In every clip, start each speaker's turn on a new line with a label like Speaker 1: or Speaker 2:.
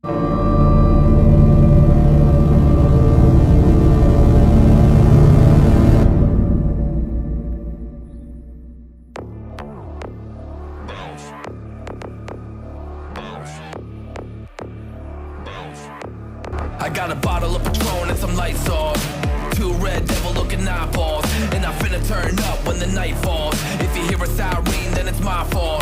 Speaker 1: I got a bottle of Patron and some lights off. Two red devil looking eyeballs. And I finna turn up when the night falls. If you hear a siren, then it's my fault.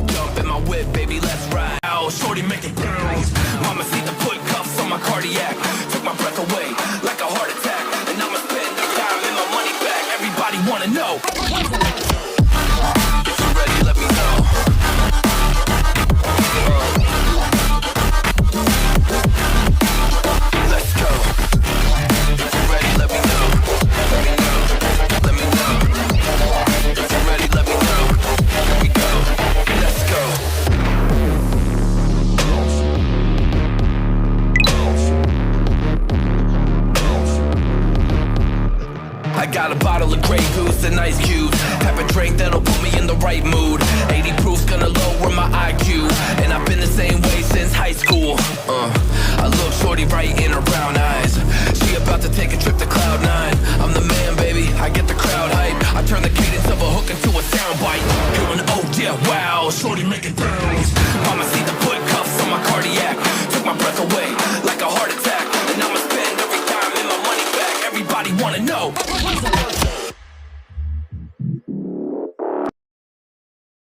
Speaker 1: Jump in my whip, baby, let's ride. Oh, shorty making bounce. Mama see the put cuffs on my cardiac. Took my breath away like a heart attack. And I'ma spend the time and my money back. Everybody wanna know. If you're ready, let me know. Let's go. If you're ready, let me know. Let me know. Let me know. If you're ready, let me know. Here we go. Let's go. I got a bottle of Grey Goose and ice cubes. Have a drink that'll put me in the right mood. 80 proof's gonna lower my IQ. And I've been the same way since high school. I look shorty right in her brown eyes. She about to take a trip to Cloud 9. I'm the man, baby, I get the crowd hype. I turn the cadence of a hook into a soundbite. Going, oh yeah, wow, shorty make it down.